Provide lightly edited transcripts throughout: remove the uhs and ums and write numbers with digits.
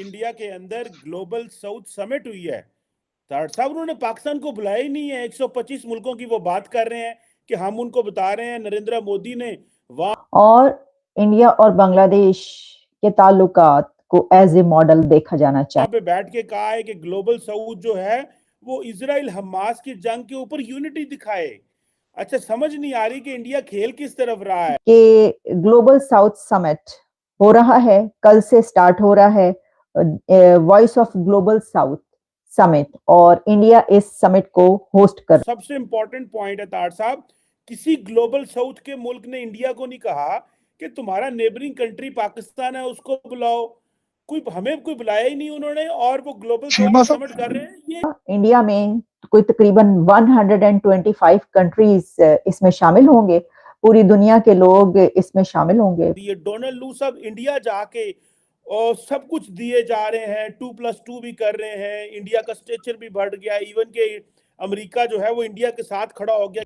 India के अंदर global south summit हुई है। साहब उन्होंने पाकिस्तान को बुलाया ही नहीं है। 125 मुल्कों की वो बात कर रहे हैं कि हम उनको बता रहे हैं, नरेंद्र मोदी ने वहां और इंडिया और बांग्लादेश के ताल्लुकात को एज ए मॉडल देखा जाना चाहिए। पे बैठ के कहा है कि ग्लोबल साउथ जो है वो इजराइल हमास की जंग के ऊपर यूनिटी दिखाए। अच्छा, समझ नहीं आ रही कि इंडिया खेल किस तरफ रहा है। कि ग्लोबल साउथ समिट हो रहा है, कल से स्टार्ट हो रहा है voice of global south summit, और इंडिया इस समिट को होस्ट कर। सबसे इंपॉर्टेंट पॉइंट है तार साहब, किसी ग्लोबल साउथ के मुल्क ने इंडिया को नहीं कहा कि तुम्हारा नेबरिंग कंट्री पाकिस्तान है उसको बुलाओ। हमें कोई बुलाया ही नहीं उन्होंने, और वो ग्लोबल साउथ समिट कर रहे हैं। ये इंडिया में कोई तकरीबन 125 कंट्रीज इसमें शामिल होंगे, पूरी दुनिया के लोग इसमें शामिल होंगे। ये डोनाल्ड लू सब इंडिया जाके और सब कुछ दिए जा रहे हैं, 2+2 भी कर रहे हैं, इंडिया का स्टेचर भी बढ़ गया, इवन के अमेरिका जो है वो इंडिया के साथ खड़ा हो गया।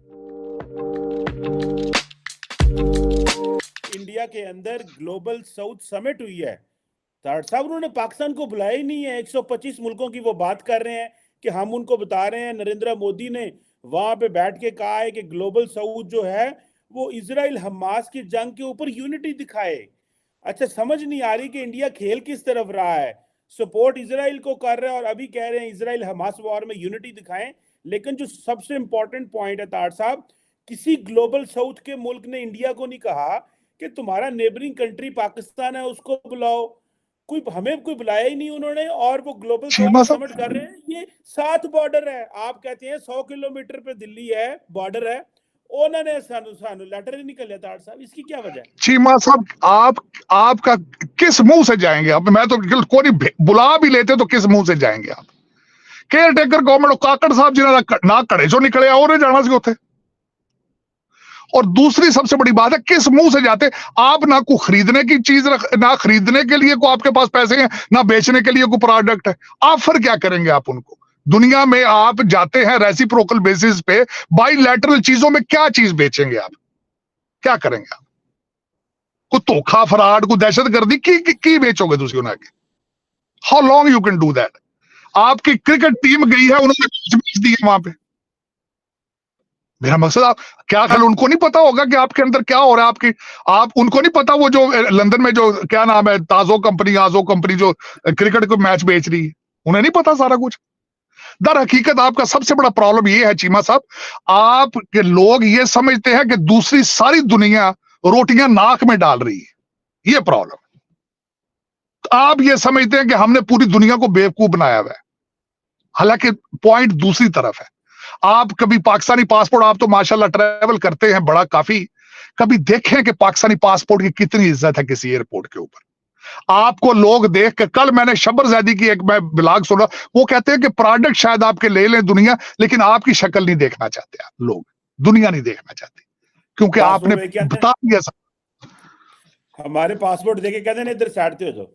इंडिया के अंदर ग्लोबल साउथ समिट हुई है। साहब उन्होंने पाकिस्तान को बुलाया ही नहीं है। 125 मुल्कों की वो बात कर रहे हैं कि हम उनको बता रहे हैं, नरेंद्र मोदी ने वहां पे बैठ के कहा है कि ग्लोबल साउथ जो है वो इजराइल हमास की जंग के ऊपर यूनिटी दिखाए। अच्छा, समझ नहीं आ रही कि इंडिया खेल किस तरफ रहा है। सपोर्ट इजराइल को कर रहे हैं और अभी कह रहे हैं इजराइल हमास वॉर में यूनिटी दिखाएं। लेकिन जो सबसे इंपॉर्टेंट पॉइंट है तार साहब, किसी ग्लोबल साउथ के मुल्क ने इंडिया को नहीं कहा कि तुम्हारा नेबरिंग कंट्री पाकिस्तान है उसको बुलाओ। हमें कोई बुलाया ही नहीं उन्होंने, और वो ग्लोबल साउथ समिट कर रहे हैं। ये 7 बॉर्डर है। आप कहते हैं 100 किलोमीटर पे दिल्ली है, बॉर्डर है, उन्होंने सानू लेटर ही निकले तार साहब, इसकी क्या वजह है? चीमा साहब, आपका किस मुंह से जाएंगे आप? मैं तो कोई बुला भी लेते तो किस मुंह से जाएंगे आप? केयर टेकर गवर्नमेंट काकड़ साहब जिन्हें ना कड़े जो निकले और जाना सी उथे। और दूसरी सबसे बड़ी बात है, किस मुंह से जाते आप? ना को खरीदने की चीज ना खरीदने के लिए को आपके पास पैसे हैं, ना बेचने के लिए कोई प्रोडक्ट है। ऑफर क्या करेंगे आप उनको? दुनिया में आप जाते हैं रेसिप्रोकल बेसिस पे, बाइलैटरल चीजों में क्या चीज बेचेंगे आप? क्या करेंगे आप? कोई धोखा, फराड, कोई दहशतगर्दी की बेचोगे तुसी उन्हें आगे? How long you can do that? आपकी क्रिकेट टीम गई है, उन्होंने बेच दी है वहां पे। मेरा मकसद, आप क्या ख्याल, उनको नहीं पता होगा कि आपके अंदर क्या हो रहा है? आप उनको नहीं पता वो जो लंदन में जो क्या नाम है, आजो कंपनी जो क्रिकेट को मैच बेच रही है, उन्हें नहीं पता सारा कुछ? दर हकीकत आपका सबसे बड़ा प्रॉब्लम ये है चीमा साहब, आपके लोग ये समझते हैं कि दूसरी सारी दुनिया रोटियां नाक में डाल रही है। ये प्रॉब्लम। आप ये समझते हैं कि हमने पूरी दुनिया को बेवकूफ बनाया हुआ है, हालांकि पॉइंट दूसरी तरफ है। आप कभी पाकिस्तानी पासपोर्ट, आप तो माशाल्लाह ट्रैवल करते हैं बड़ा काफी, कभी देखें कि पाकिस्तानी पासपोर्ट की कितनी इज्जत है किसी एयरपोर्ट के ऊपर? आपको लोग देख के, कल मैंने शबर जैदी की एक मैं ब्लॉग सुना, वो कहते हैं कि प्रोडक्ट शायद आपके ले लें दुनिया, लेकिन आपकी शक्ल नहीं देखना चाहते। आप लोग दुनिया नहीं देखना चाहते क्योंकि आपने बता दिया सब। हमारे पासपोर्ट देके कहते हैं इधर साइड हो जाओ।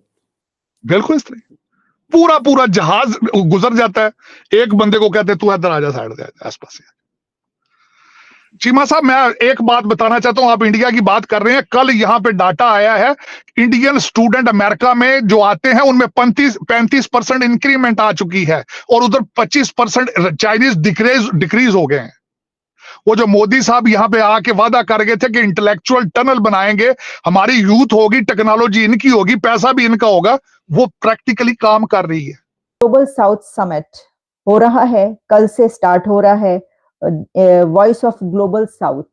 बिल्कुल इस तरह पूरा जहाज गुजर जाता है, एक बंदे को कहते तू इधर आजा, साइड से आसपास से। चीमा साहब, मैं एक बात बताना चाहता हूं, आप इंडिया की बात कर रहे हैं, कल यहां पे डाटा आया है, इंडियन स्टूडेंट अमेरिका में जो आते हैं उनमें 35% इंक्रीमेंट आ चुकी है, और उधर 25% चाइनीज डिक्रीज हो गए हैं। वो जो मोदी साहब यहां पे आके वादा कर गए थे कि इंटेलेक्चुअल टनल बनाएंगे, हमारी यूथ होगी, टेक्नोलॉजी इनकी होगी, पैसा भी इनका होगा, वो प्रैक्टिकली काम कर रही है। ग्लोबल साउथ समिट हो रहा है, कल से स्टार्ट हो रहा है voice of global south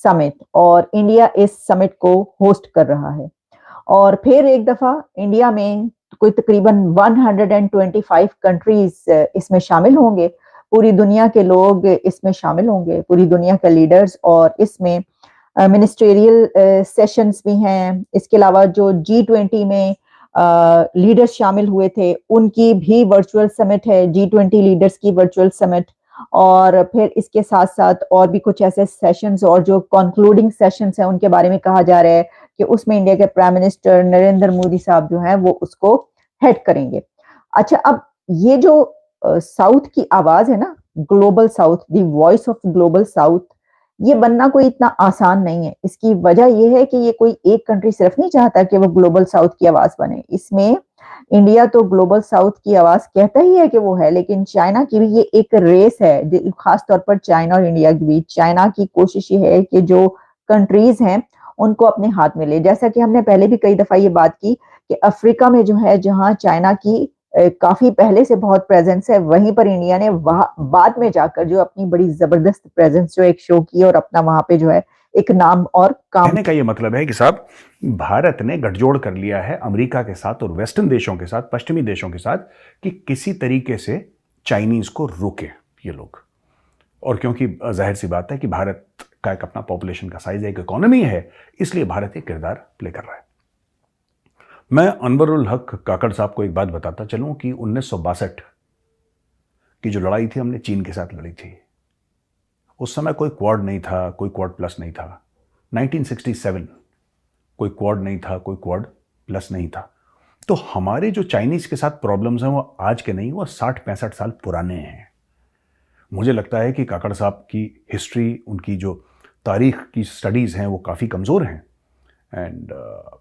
summit, और इंडिया इस समिट को होस्ट कर रहा है। और फिर एक दफा इंडिया में कोई तकरीबन 125 कंट्रीज इसमें शामिल होंगे, पूरी दुनिया के लोग इसमें शामिल होंगे, पूरी दुनिया के लीडर्स, और इसमें मिनिस्ट्रियल सेशंस भी हैं। इसके अलावा जो G20 में लीडर्स शामिल हुए थे उनकी भी वर्चुअल समिट है, G20 लीडर्स की वर्चुअल समिट। और फिर इसके साथ साथ और भी कुछ ऐसे सेशंस और जो कंक्लूडिंग सेशंस हैं उनके बारे में कहा जा रहा है कि उसमें इंडिया के प्राइम मिनिस्टर नरेंद्र मोदी साहब जो हैं वो उसको हेड करेंगे। अच्छा, अब ये जो साउथ की आवाज है ना, global south, the voice of global south, ये बनना कोई इतना आसान नहीं है। इसकी वजह यह है कि ये कोई एक कंट्री सिर्फ नहीं चाहता कि वो ग्लोबल साउथ की आवाज बने, इसमें इंडिया तो ग्लोबल साउथ की आवाज कहता ही है कि वो है, लेकिन चाइना की भी ये एक रेस है, खास तौर पर चाइना और इंडिया के बीच। चाइना की कोशिश ये है कि जो कंट्रीज हैं उनको अपने हाथ में ले, जैसा कि हमने पहले भी कई दफा ये बात की कि अफ्रीका में जो है, जहां चाइना की काफी पहले से बहुत प्रेजेंस है, वहीं पर इंडिया ने बाद में जाकर जो अपनी बड़ी जबरदस्त प्रेजेंस जो एक शो की और अपना वहां पे जो है एक नाम और काम। कहने का ये मतलब है कि साहब भारत ने गठजोड़ कर लिया है अमेरिका के साथ और वेस्टर्न देशों के साथ, पश्चिमी देशों के साथ, कि किसी तरीके से चाइनीज को रोके ये लोग। और क्योंकि जाहिर सी बात है कि भारत का एक अपना पॉपुलेशन का साइज है, एक इकोनॉमी है, इसलिए भारत एक किरदार प्ले कर रहा है। मैं अनवरुल हक काकड़ साहब को एक बात बताता चलूं कि 1962 की जो लड़ाई थी हमने चीन के साथ लड़ी थी, उस समय कोई क्वाड नहीं था, कोई क्वाड प्लस नहीं था। 1967 कोई क्वाड नहीं था, कोई क्वाड प्लस नहीं था। तो हमारे जो चाइनीज के साथ प्रॉब्लम्स हैं वो आज के नहीं, वो 60-65 साल पुराने हैं। मुझे लगता है कि काकड़ साहब की हिस्ट्री, उनकी जो तारीख की स्टडीज़ हैं वो काफ़ी कमज़ोर हैं। एंड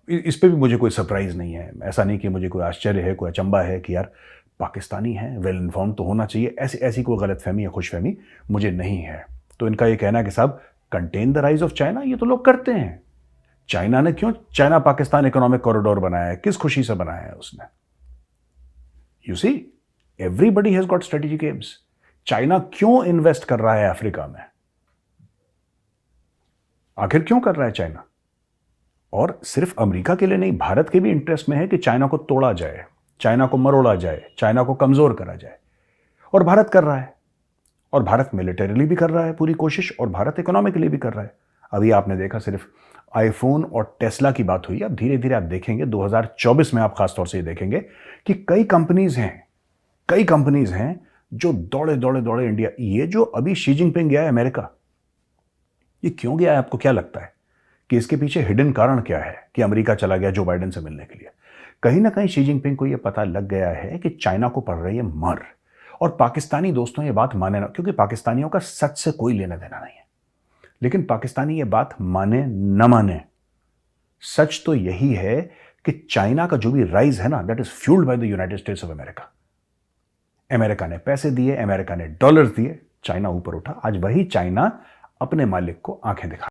इस पे भी मुझे कोई सरप्राइज़ नहीं है। ऐसा नहीं कि मुझे कोई आश्चर्य है, कोई अचंबा है कि यार पाकिस्तानी है, वेल इन्फॉर्म तो होना चाहिए। ऐसी कोई गलतफहमी या खुशफहमी मुझे नहीं है। तो इनका ये कहना है कि साहब contain the rise of China, ये तो लोग करते हैं। चाइना ने क्यों चाइना पाकिस्तान इकोनॉमिक कॉरिडोर बनाया है? किस खुशी से बनाया है उसने? You see, everybody has got strategic aims. China क्यों इन्वेस्ट कर रहा है अफ्रीका में? आखिर क्यों कर रहा है चाइना? और सिर्फ अमेरिका के लिए नहीं, भारत के भी इंटरेस्ट में है कि चाइना को तोड़ा जाए, चाइना को मरोड़ा जाए, चाइना को कमजोर करा जाए। और भारत कर रहा है, और भारत मिलिटरीली भी कर रहा है पूरी कोशिश, और भारत इकोनॉमिकली भी कर रहा है। अभी आपने देखा सिर्फ आईफोन और टेस्ला की बात हुई। अब धीरे धीरे आप देखेंगे 2024 में आप खासतौर से ये देखेंगे कि कई कंपनीज हैं जो दौड़े इंडिया। ये जो अभी शी जिनपिंग गया है अमेरिका, ये क्यों गया है? आपको क्या लगता है कि इसके पीछे हिडन कारण क्या है कि अमेरिका चला गया जो बाइडेन से मिलने के लिए? कहीं ना कहीं शी जिनपिंग को यह पता लग गया है कि चाइना को पड़ रही है मर। और पाकिस्तानी दोस्तों ये बात माने ना, क्योंकि पाकिस्तानियों का सच से कोई लेना देना नहीं है, लेकिन पाकिस्तानी ये बात माने न माने, सच तो यही है कि चाइना का जो भी राइज है ना, that is fuelled by the United states of America. America ने पैसे दिए, अमेरिका ने डॉलर्स दिए, चाइना ऊपर उठा। आज वही चाइना अपने मालिक को आंखें दिखा